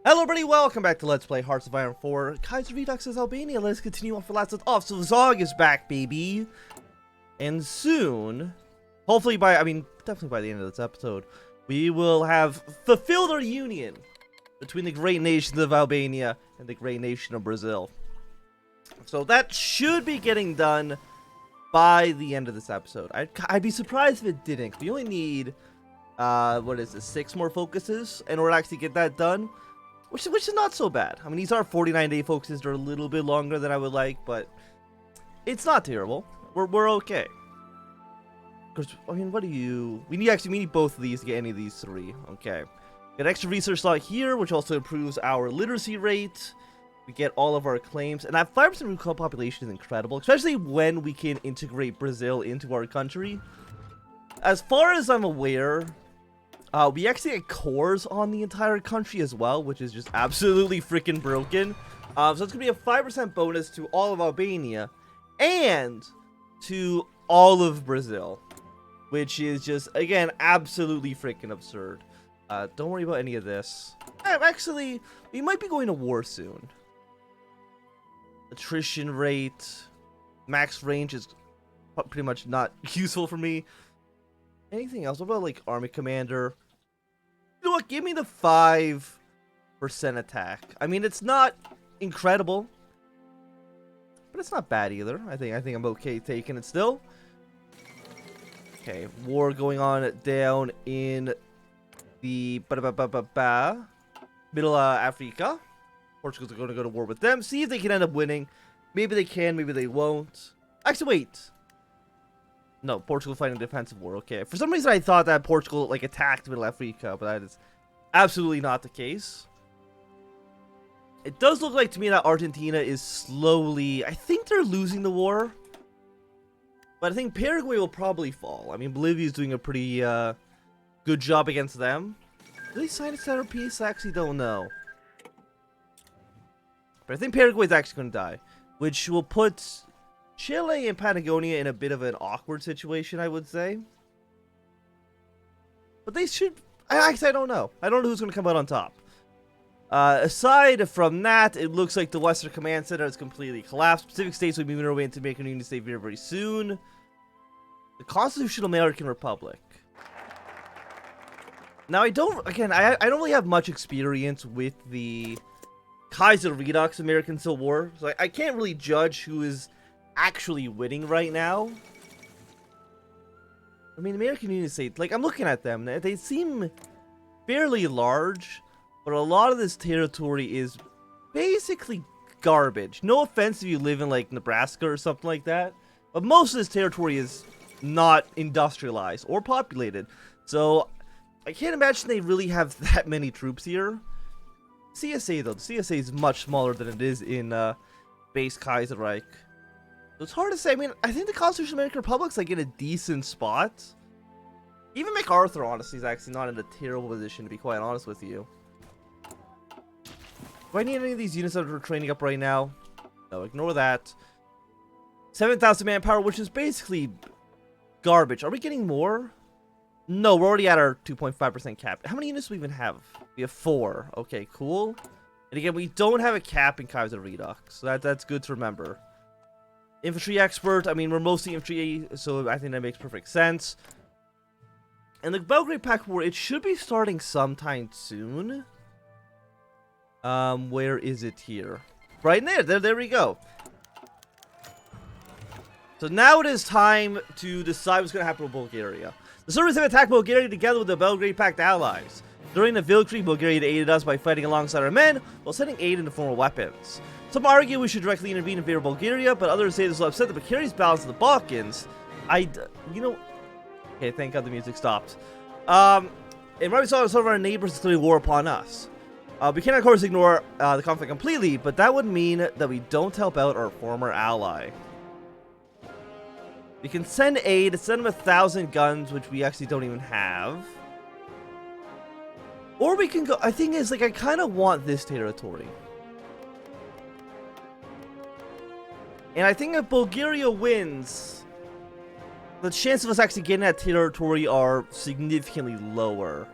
Hello everybody, welcome back to Let's Play Hearts of Iron 4. Kaiserredux is Albania. Let's continue on for last off. So Zog is back, baby. And soon, hopefully definitely by the end of this episode, we will have fulfilled our union between the great nations of Albania and the great nation of Brazil. So that should be getting done by the end of this episode. I'd be surprised if it didn't. We only need, 6 more focuses in order to actually get that done. Which is not so bad. I mean, these are 49-day focuses. They're a little bit longer than I would like, but it's not terrible. We're okay. Because, I mean, we need both of these to get any of these 3. Okay. Got extra research slot here, which also improves our literacy rate. We get all of our claims. And that 5% recall population is incredible, especially when we can integrate Brazil into our country. As far as I'm aware, we actually get cores on the entire country as well, which is just absolutely freaking broken. So it's going to be a 5% bonus to all of Albania and to all of Brazil, which is just, again, absolutely freaking absurd. Don't worry about any of this. Actually, we might be going to war soon. Attrition rate, max range is pretty much not useful for me. Anything else? What about, like, army commander? You know what? Give me the 5% attack. I mean, it's not incredible, but it's not bad either. I think I'm okay taking it still. Okay, war going on down in the Middle Africa. Portugal's going to go to war with them. See if they can end up winning. Maybe they can. Maybe they won't. Actually, wait. No, Portugal fighting a defensive war. Okay. For some reason, I thought that Portugal, like, attacked Middle Africa, but that is absolutely not the case. It does look like to me that Argentina is slowly... I think they're losing the war. But I think Paraguay will probably fall. I mean, Bolivia is doing a pretty good job against them. Did they sign a settler peace? I actually don't know. But I think Paraguay is actually going to die, which will put Chile and Patagonia in a bit of an awkward situation, I would say. But they should... Actually, I don't know. I don't know who's going to come out on top. Aside from that, it looks like the Western Command Center has completely collapsed. Pacific states will be moving their way into making a union state very, very soon. The Constitutional American Republic. Now, I don't really have much experience with the Kaiserredux American Civil War. So I can't really judge who is actually winning right now. I mean, American Union States, like, I'm looking at them, they seem fairly large, but a lot of this territory is basically garbage. No offense if you live in, like, Nebraska or something like that, but most of this territory is not industrialized or populated, so I can't imagine they really have that many troops here. CSA, though, the CSA is much smaller than it is in base Kaiserreich. So it's hard to say. I mean, I think the Constitutional American Republic's, like, in a decent spot. Even MacArthur, honestly, is actually not in a terrible position, to be quite honest with you. Do I need any of these units that are training up right now? No, ignore that. 7,000 manpower, which is basically garbage. Are we getting more? No, we're already at our 2.5% cap. How many units do we even have? We have 4. Okay, cool. And again, we don't have a cap in Kaiserredux, so that's good to remember. Infantry expert, I mean, we're mostly infantry, so I think that makes perfect sense. And the Belgrade Pact War, it should be starting sometime soon. Where is it here? Right in there. There we go. So now it is time to decide what's going to happen with Bulgaria. The Serbs have attacked Bulgaria together with the Belgrade Pact allies. During the Vilcree, Bulgaria aided us by fighting alongside our men, while sending aid in the form of weapons. Some argue we should directly intervene in favor of Bulgaria, but others say this will upset the precarious balance of the Balkans. Okay, thank God the music stopped. And right, we saw some of our neighbors declaring war upon us. We cannot, of course, ignore the conflict completely, but that would mean that we don't help out our former ally. We can send aid, send them 1,000 guns, which we actually don't even have. Or we can go... The thing is, like, I kind of want this territory. And I think if Bulgaria wins, the chances of us actually getting that territory are significantly lower.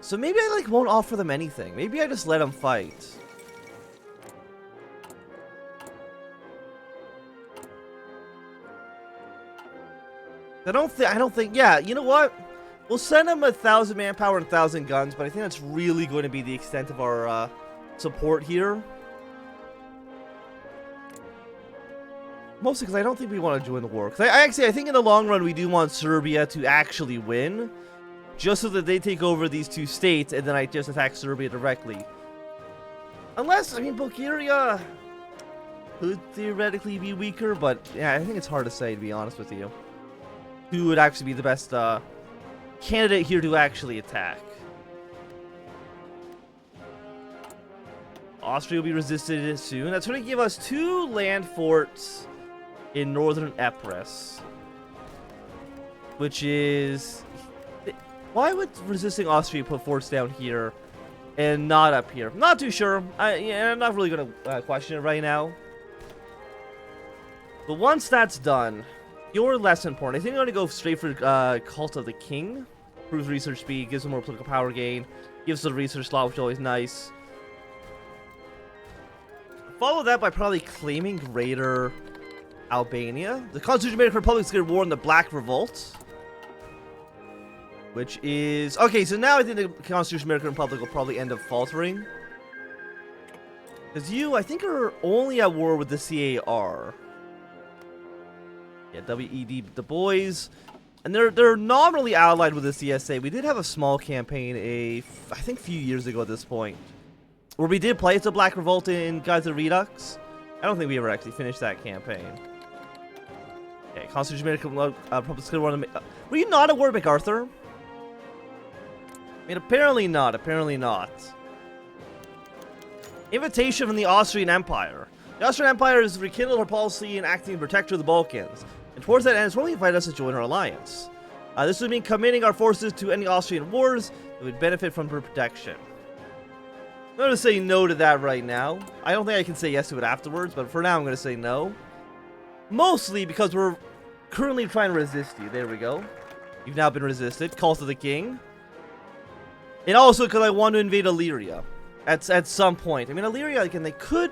So maybe I like won't offer them anything. Maybe I just let them fight. I don't think, yeah, you know what? We'll send them 1,000 manpower and 1,000 guns, but I think that's really going to be the extent of our support here. Mostly because I don't think we want to join the war. Because I think in the long run we do want Serbia to actually win, just so that they take over these two states, and then I just attack Serbia directly. Unless, I mean, Bulgaria could theoretically be weaker, but yeah, I think it's hard to say, to be honest with you. Who would actually be the best candidate here to actually attack? Austria will be resisted soon. That's going to give us 2 land forts in northern Ep.3, which is... Why would resisting Austria put forts down here and not up here? Not too sure. I'm not really going to question it right now. But once that's done, you're less important. I think I'm going to go straight for Cult of the King. Improves research speed, gives them more political power gain, gives the research slot, which is always nice. Follow that by probably claiming Greater Albania. The Constitution American Republic is going to war in the Black Revolt. Which is... Okay, so now I think the Constitution American Republic will probably end up faltering. Because you, I think, are only at war with the CAR. Yeah, WED, the boys. And they're nominally allied with the CSA. We did have a small campaign, I think, a few years ago at this point, where we did play as the Black Revolt in Kaiserredux. I don't think we ever actually finished that campaign. Okay, Constitution American Republic's gonna run. Were you not at war with MacArthur? I mean, apparently not. Apparently not. Invitation from the Austrian Empire. The Austrian Empire has rekindled her policy in acting protector of the Balkans. And towards that end, it's only invited us to join our alliance. This would mean committing our forces to any Austrian wars that would benefit from her protection. I'm going to say no to that right now. I don't think I can say yes to it afterwards, but for now I'm going to say no. Mostly because we're currently trying to resist you. There we go. You've now been resisted. Cult of the King. And also because I want to invade Illyria at some point. I mean, Illyria, again, they could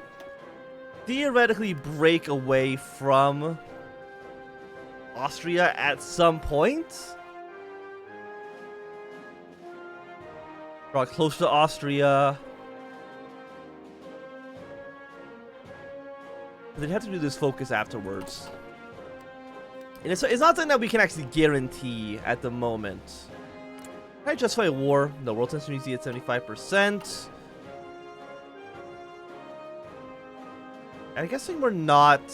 theoretically break away from Austria at some point. Draw close to Austria. They'd have to do this focus afterwards. And it's not something that we can actually guarantee at the moment. Can I justify a war? No, world tension usually at 75%. And I guess we're not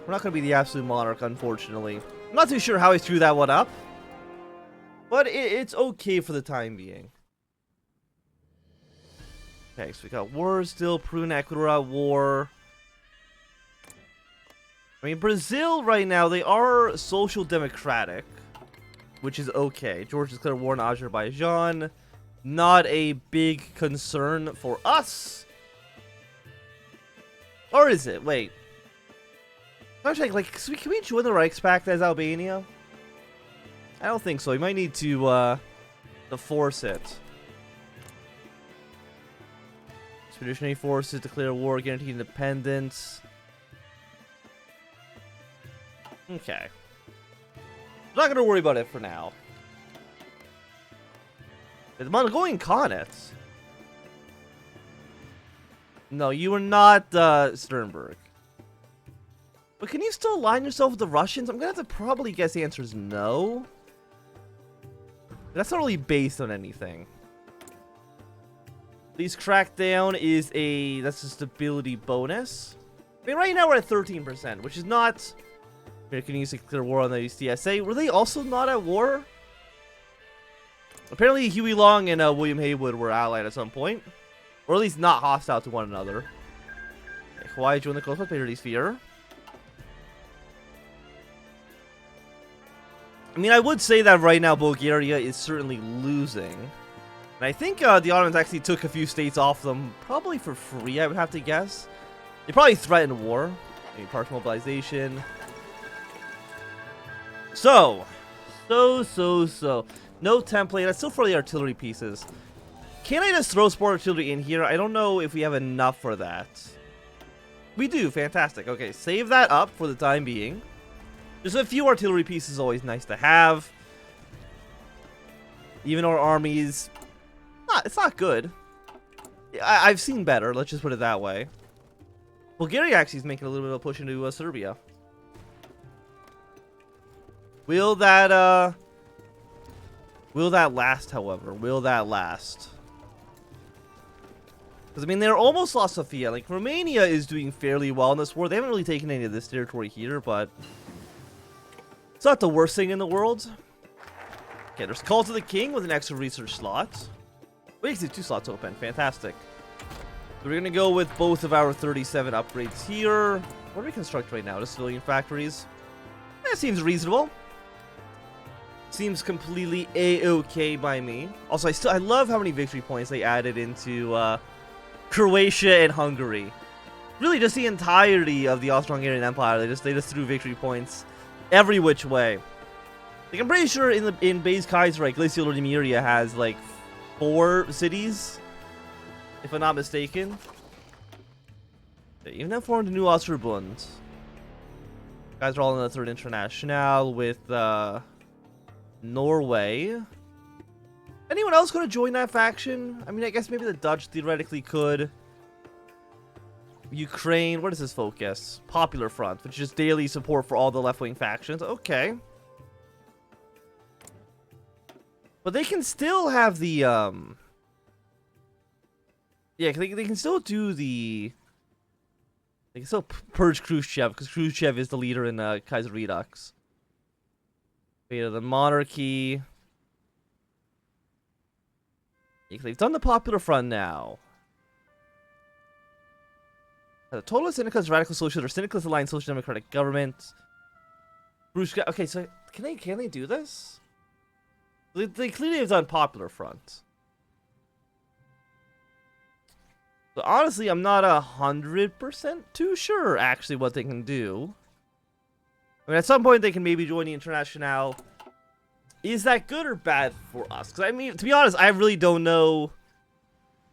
going to be the absolute monarch, unfortunately. I'm not too sure how he threw that one up, but it's okay for the time being. Okay, so we got war still, Peru and Ecuador at war. I mean, Brazil right now, they are social democratic, which is okay. Georgia declared war on Azerbaijan. Not a big concern for us. Or is it? Wait. I'm trying, like, can we join the Reichspakt as Albania? I don't think so. We might need to force it. Expeditionary forces declare war, guarantee independence. Okay. I'm not gonna worry about it for now. The Mongolian Khanates. No, you are not Sternberg. But can you still align yourself with the Russians? I'm gonna have to probably guess the answer is no. That's not really based on anything. These crackdown is that's a stability bonus. I mean, right now we're at 13%, which is not. American use to declare war on the CSA. Were they also not at war? Apparently, Huey Long and William Haywood were allied at some point, or at least not hostile to one another. Okay, Hawaii joined the Close Prosperity Sphere. I mean, I would say that right now Bulgaria is certainly losing. And I think the Ottomans actually took a few states off them, probably for free, I would have to guess. They probably threatened war. Maybe partial mobilization. So, So. No template. That's still for the artillery pieces. Can I just throw sport artillery in here? I don't know if we have enough for that. We do. Fantastic. Okay, save that up for the time being. Just a few artillery pieces always nice to have. Even our armies... it's not good. I've seen better. Let's just put it that way. Bulgaria actually is making a little bit of a push into Serbia. Will that last, however? Will that last? Because, I mean, they're almost lost Sofia. Like, Romania is doing fairly well in this war. They haven't really taken any of this territory here, but... it's not the worst thing in the world. Okay, there's Call to the King with an extra research slot. We actually have 2 slots open. Fantastic. So we're going to go with both of our 37 upgrades here. What do we construct right now? The civilian factories? That seems reasonable. Seems completely a-okay by me. Also, I love how many victory points they added into Croatia and Hungary. Really, just the entirety of the Austro-Hungarian Empire. They just threw victory points every which way. Like, I'm pretty sure in base Kaiserreich, Glacial Lemuria has like 4 cities, if I'm not mistaken. Okay, even have formed a new Austerbund. Guys are all in the 3rd International with Norway. Anyone else going to join that faction? I mean, I guess maybe the Dutch theoretically could. Ukraine, what is this focus? Popular Front, which is daily support for all the left-wing factions. Okay. But they can still have the, yeah, they can still do the... they can still purge Khrushchev, because Khrushchev is the leader in Kaiserredux. The monarchy. They've done the Popular Front now. The total of Syndicalist Radical Socialist or Syndicalist Alliance Social Democratic Government. Okay, so can they do this? They clearly have done Popular Front. So honestly, I'm not 100% too sure actually what they can do. I mean, at some point they can maybe join the Internationale. Is that good or bad for us? Because I mean, to be honest, I really don't know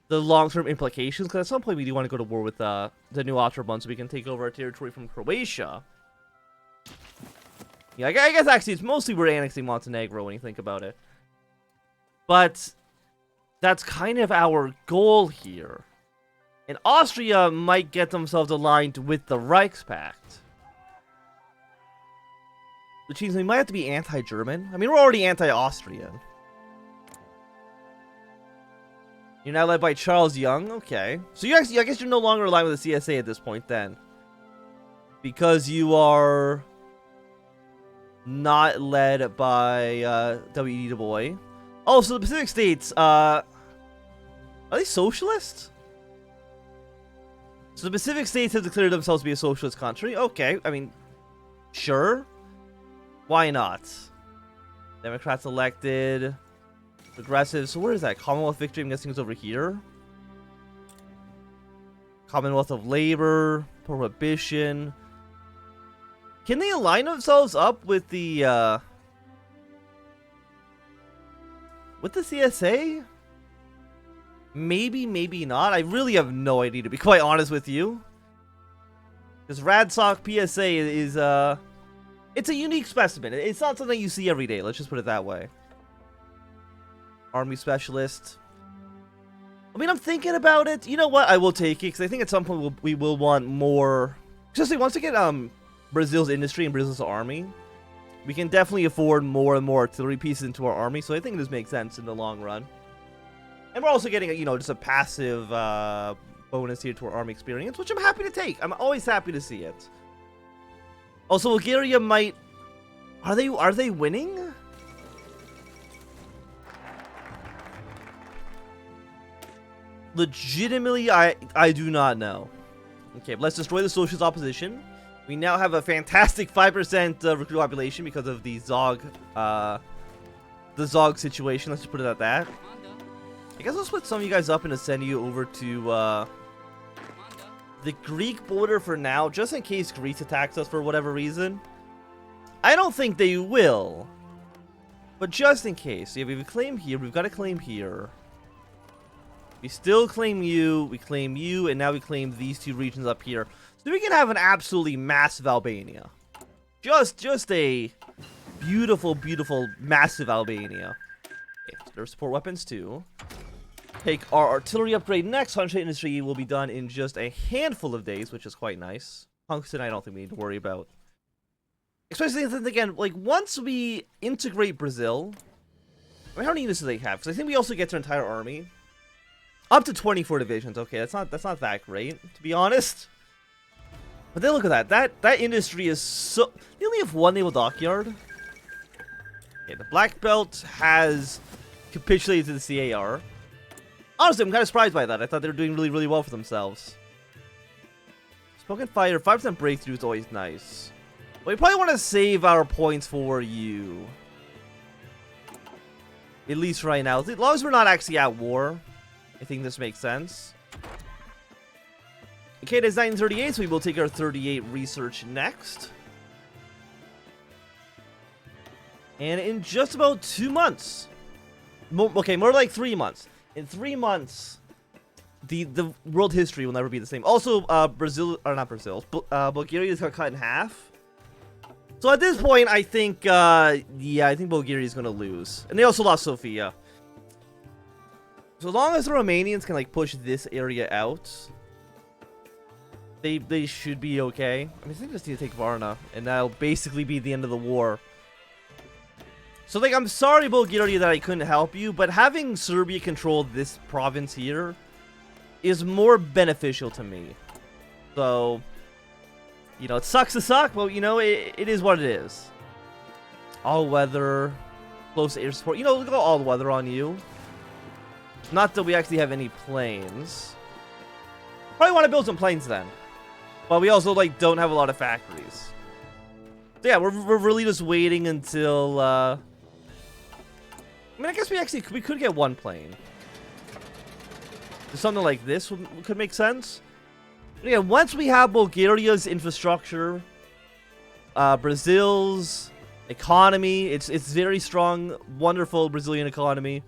the long-term implications. Because at some point we do want to go to war with the new Otterbund so we can take over our territory from Croatia. Yeah, I guess actually it's mostly we're annexing Montenegro when you think about it. But that's kind of our goal here. And Austria might get themselves aligned with the Reichspakt. Which means we might have to be anti-German. I mean, we're already anti-Austrian. You're now led by Charles Young. Okay. So you actually, I guess you're no longer aligned with the CSA at this point then. Because you are not led by WWII. Oh, so the Pacific States, are they socialist? So the Pacific States have declared themselves to be a socialist country. Okay, I mean, sure. Why not? Democrats elected. Progressive. So where is that? Commonwealth victory, I'm guessing, is over here. Commonwealth of Labor. Prohibition. Can they align themselves up with the CSA? Maybe, maybe not. I really have no idea, to be quite honest with you. Because Radsock PSA is, it's a unique specimen. It's not something you see every day. Let's just put it that way. Army Specialist. I mean, I'm thinking about it. You know what? I will take it, because I think at some point we will want more. Especially once we get Brazil's industry and Brazil's army, we can definitely afford more and more artillery pieces into our army. So I think this makes sense in the long run. And we're also getting, you know, just a passive bonus here to our army experience, which I'm happy to take. I'm always happy to see it. Also, Bulgaria might... Are they winning? Legitimately, I do not know. Okay, but let's destroy the socialist opposition. We now have a fantastic 5% recruit population because of the Zog situation. Let's just put it at that. I guess I'll split some of you guys up and send you over to the Greek border for now, just in case Greece attacks us for whatever reason. I don't think they will. But just in case, if we claim here, we've got to claim here. We still claim you, we claim you, and now we claim these two regions up here. So we can have an absolutely massive Albania. Just a beautiful, beautiful, massive Albania. Okay, so there's support weapons too. Take our artillery upgrade next. Hunter industry will be done in just a handful of days, which is quite nice. Tungsten, I don't think we need to worry about. Especially, again, like, once we integrate Brazil... I mean, how many units do they have? Because I think we also get their entire army. Up to 24 divisions. Okay, that's not that great, to be honest. But then look at that. That industry is so... They only have one naval dockyard. Okay, the Black Belt has capitulated to the CAR. Honestly, I'm kind of surprised by that. I thought they were doing really, really well for themselves. Spoken Fire, 5% breakthrough is always nice. But we probably want to save our points for you. At least right now. As long as we're not actually at war, I think this makes sense. Okay, it is 1938, so we will take our 38 research next. And in just about 2 months. Okay, more like 3 months. In 3 months, the world history will never be the same. Also, Bulgaria is cut in half. So at this point, I think, yeah, I think Bulgaria is going to lose. And they also lost Sofia. So as long as the Romanians can, like, push this area out, they should be okay. I mean, I think they just need to take Varna, and that'll basically be the end of the war. So, like, I'm sorry, Bulgaria, that I couldn't help you, but having Serbia control this province here is more beneficial to me. So, you know, it sucks to suck, but, you know, it is what it is. All weather, close air support. You know, we'll go all weather on you. Not that we actually have any planes. Probably want to build some planes then. But we also, like, don't have a lot of factories. So, yeah, we're really just waiting until, I mean, I guess we could get one plane. Something like this could make sense. But again, once we have Bulgaria's infrastructure, Brazil's economy, it's very strong, wonderful Brazilian economy,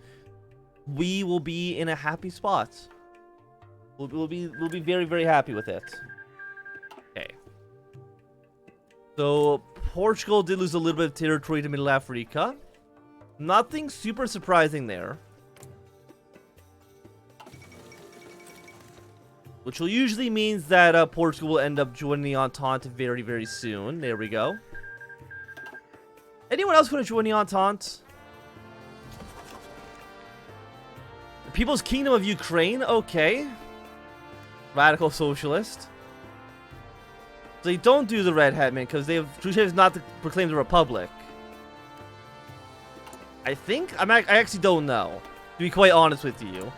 we will be in a happy spot. We'll be very, very happy with it. Okay. So Portugal did lose a little bit of territory to Middle Africa. Nothing super surprising there. Which will usually means that Portugal will end up joining the Entente very, very soon. There we go. Anyone else going to join the Entente? The People's Kingdom of Ukraine? Okay. Radical Socialist. So they don't do the Red Hetman because they have Khrushchev not to proclaim the Republic. I think? I actually don't know. To be quite honest with you.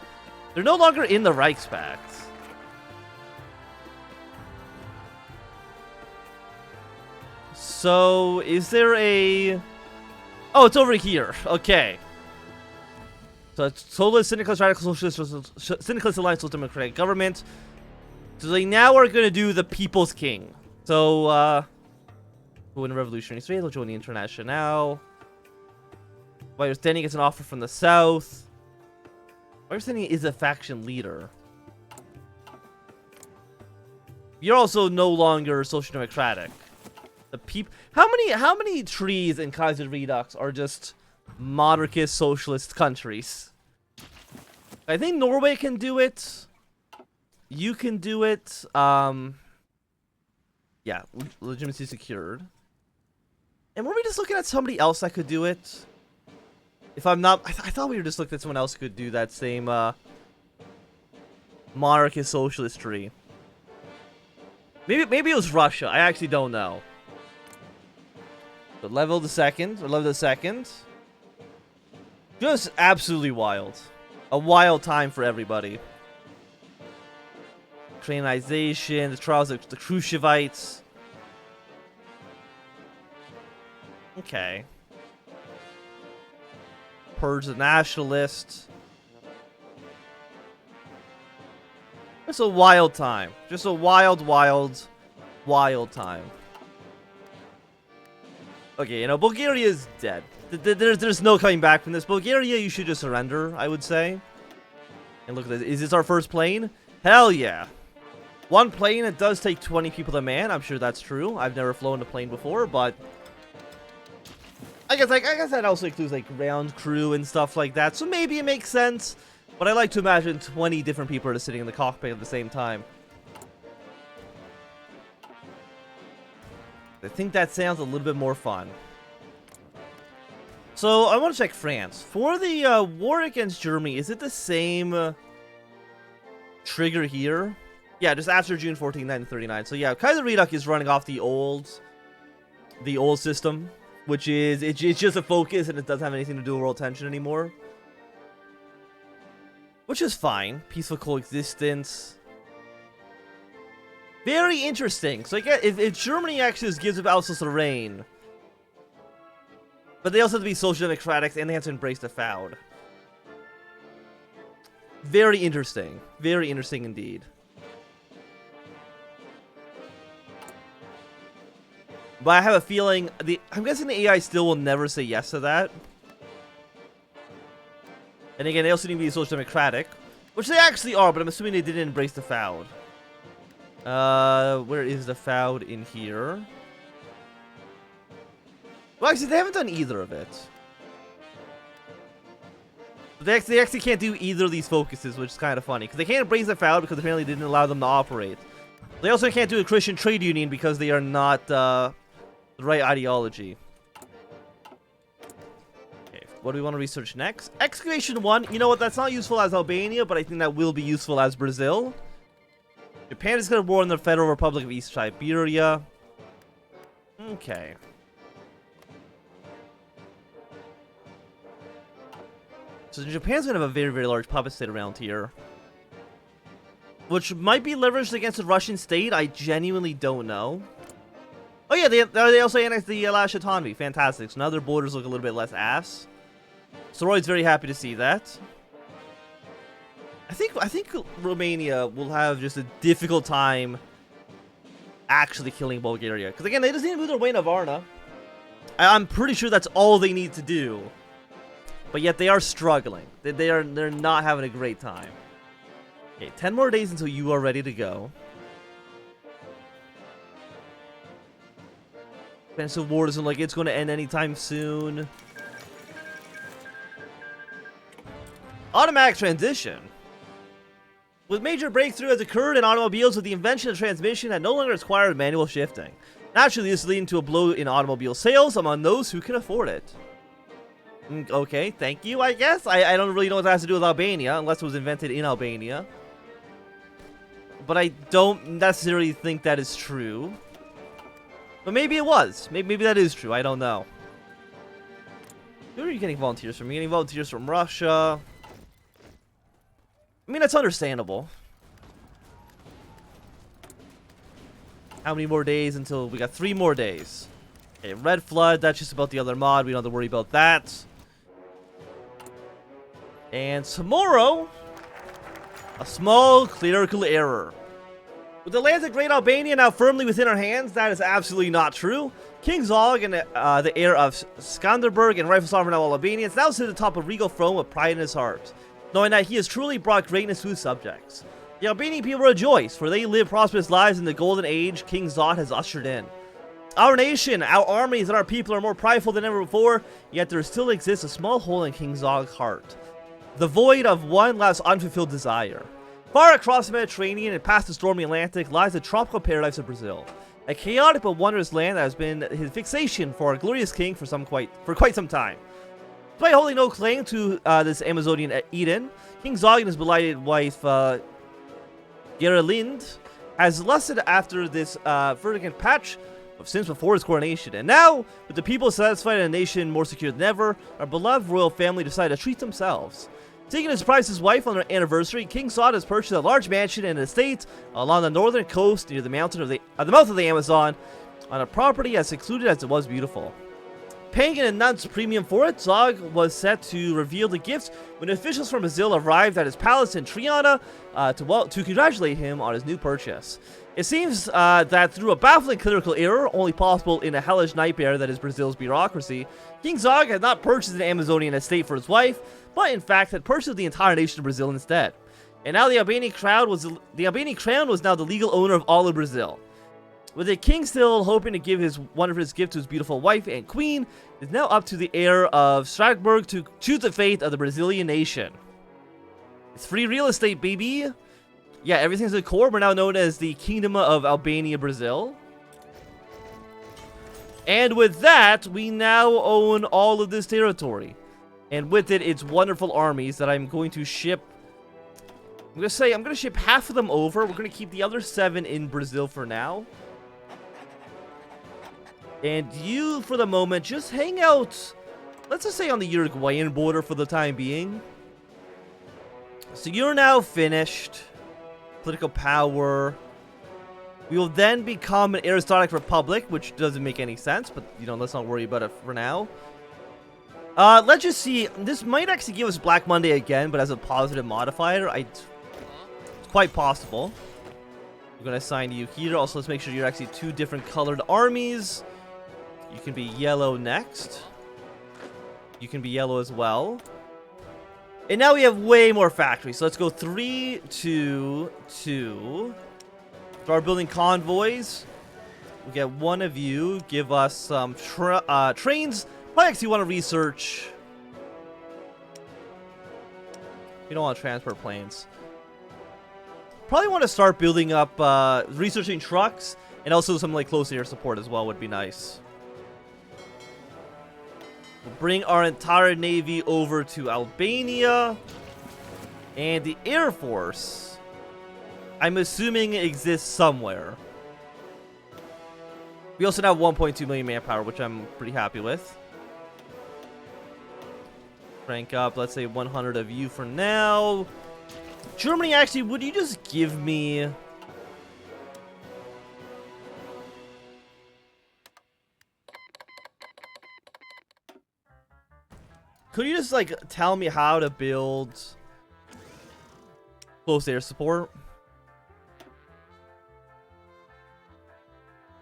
They're no longer in the Reichspakt. So, is there a... Oh, it's over here. Okay. So, it's Socialist, Syndicalist, Radical Socialist, Syndicalist Alliance with Democratic Government. So, they now are going to do the People's King. So, who in the Revolutionary Straight will join the International. My understanding gets an offer from the South. My understanding is a faction leader. You're also no longer social democratic. The people. How many trees in Kaiserredux are just monarchist socialist countries? I think Norway can do it. You can do it. Yeah, legitimacy secured. And were we just looking at somebody else that could do it? If I'm not, I thought we were just looking at someone else who could do that same monarchist socialist tree. Maybe it was Russia. I actually don't know. But level the second. Just absolutely wild. A wild time for everybody. Ukrainization, the trials of the Khrushchevites. Okay. Purge the nationalists. Just a wild time. Just a wild time. Okay, you know, Bulgaria is dead. There's no coming back from this. Bulgaria, you should just surrender, I would say. And look at this. Is this our first plane? Hell yeah. One plane, it does take 20 people to man. I'm sure that's true. I've never flown a plane before, but I guess that also includes like ground crew and stuff like that. So maybe it makes sense. But I like to imagine 20 different people are sitting in the cockpit at the same time. I think that sounds a little bit more fun. So I want to check France. For the war against Germany, is it the same trigger here? Yeah, just after June 14, 1939. So yeah, Kaiserredux is running off the old system, which is it's just a focus and it doesn't have anything to do with world tension anymore, which is fine. Peaceful coexistence. Very interesting. So again, if Germany actually gives up Alsace-Lorraine, but they also have to be social democratic and they have to embrace the FAUD. Very interesting. Very interesting indeed. But I have a feeling I'm guessing the AI still will never say yes to that. And again, they also need to be social democratic, which they actually are, but I'm assuming they didn't embrace the FAUD. Where is the FAUD in here? Well, actually, they haven't done either of it. But they actually can't do either of these focuses, which is kind of funny. Because they can't embrace the FAUD because apparently they didn't allow them to operate. They also can't do a Christian trade union because they are not the right ideology. Okay, what do we want to research next? Excavation 1. You know what? That's not useful as Albania, but I think that will be useful as Brazil. Japan is going to war in the Federal Republic of East Siberia. Okay. So Japan's going to have a very, very large puppet state around here, which might be leveraged against the Russian state. I genuinely don't know. Oh yeah, they also annexed the last autonomy. Fantastic. So now their borders look a little bit less ass. Soroid's very happy to see that. I think Romania will have just a difficult time actually killing Bulgaria. Because again, they just need to move their way to Varna. I'm pretty sure that's all they need to do. But yet they are struggling. They're not having a great time. Okay, 10 more days until you are ready to go. Defensive war doesn't look like it's going to end anytime soon. Automatic transition. With major breakthrough has occurred in automobiles with the invention of transmission that no longer requires manual shifting. Naturally, this is leading to a blow in automobile sales among those who can afford it. Okay, thank you, I guess. I don't really know what that has to do with Albania, unless it was invented in Albania. But I don't necessarily think that is true. But maybe it was. Maybe that is true. I don't know. Who are you getting volunteers from? You're getting volunteers from Russia. I mean, that's understandable. How many more days until we got 3 more days? Okay, Red Flood, that's just about the other mod. We don't have to worry about that. And tomorrow, a small clerical error. With the lands of Great Albania now firmly within our hands, that is absolutely not true. King Zog and the heir of Skanderberg and rightful sovereign of all Albanians now sit at the top of regal throne with pride in his heart, knowing that he has truly brought greatness to his subjects. The Albanian people rejoice, for they live prosperous lives in the golden age King Zog has ushered in. Our nation, our armies, and our people are more prideful than ever before, yet there still exists a small hole in King Zog's heart. The void of one last unfulfilled desire. Far across the Mediterranean and past the stormy Atlantic lies the tropical paradise of Brazil, a chaotic but wondrous land that has been his fixation for our glorious king for quite some time. Despite holding no claim to this Amazonian Eden, King Zog and his belated wife Geralind has lusted after this verdant patch since before his coronation, and now, with the people satisfied and a nation more secure than ever, our beloved royal family decided to treat themselves. Seeking to surprise his wife on their anniversary, King Zog has purchased a large mansion and estate along the northern coast near the mouth of the Amazon, on a property as secluded as it was beautiful. Paying an announced premium for it, Zog was set to reveal the gifts when officials from Brazil arrived at his palace in Triana to congratulate him on his new purchase. It seems that through a baffling clerical error, only possible in a hellish nightmare that is Brazil's bureaucracy, King Zog had not purchased an Amazonian estate for his wife, but in fact had purchased the entire nation of Brazil instead. And now the Albanian crown was now the legal owner of all of Brazil. With the king still hoping to give one of his gifts to his beautiful wife and queen, it is now up to the heir of Strasbourg to choose the fate of the Brazilian nation. It's free real estate, baby! Yeah, everything's at core. We're now known as the Kingdom of Albania, Brazil. And with that, we now own all of this territory. And with it, its wonderful armies that I'm going to ship. I'm going to ship half of them over. We're going to keep the other 7 in Brazil for now. And you, for the moment, just hang out, let's just say on the Uruguayan border for the time being. So you're now finished. Political power. We will then become an aristocratic republic, which doesn't make any sense, but, you know, let's not worry about it for now. Let's just see. This might actually give us Black Monday again, but as a positive modifier. It's quite possible. We're going to assign you here. Also, let's make sure you're actually 2 different colored armies. You can be yellow next. You can be yellow as well. And now we have way more factories. So let's go 3, 2, 2. Start building convoys. We'll get one of you. Give us some trains. Probably actually want to research. We don't want to transport planes. Probably want to start building up, researching trucks. And also some like close air support as well would be nice. We'll bring our entire navy over to Albania. And the Air Force, I'm assuming it exists somewhere. We also now have 1.2 million manpower, which I'm pretty happy with. Crank up, let's say 100 of you for now. Germany, actually, would you just give me... Could you just, like, tell me how to build close air support?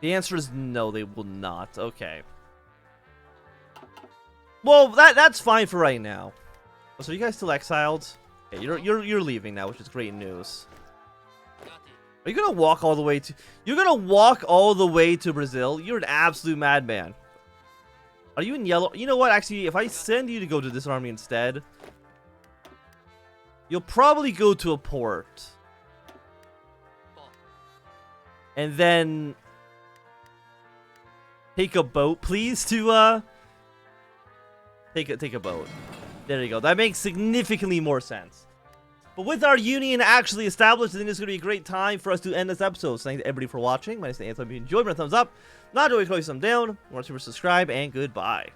The answer is no, they will not. Okay. Well, that's fine for right now. So you guys still exiled? Okay, you're leaving now, which is great news. Are you gonna walk all the way to... You're gonna walk all the way to Brazil? You're an absolute madman. Are you in yellow? You know what? Actually, if I send you to go to this army instead, you'll probably go to a port. And then take a boat, please, to take a boat. There you go. That makes significantly more sense. But with our union actually established, I think it's going to be a great time for us to end this episode. So thanks to everybody for watching. My name is Anthony. If you enjoyed, give me a thumbs up. Not enjoy, throw some down. Want to subscribe, and goodbye.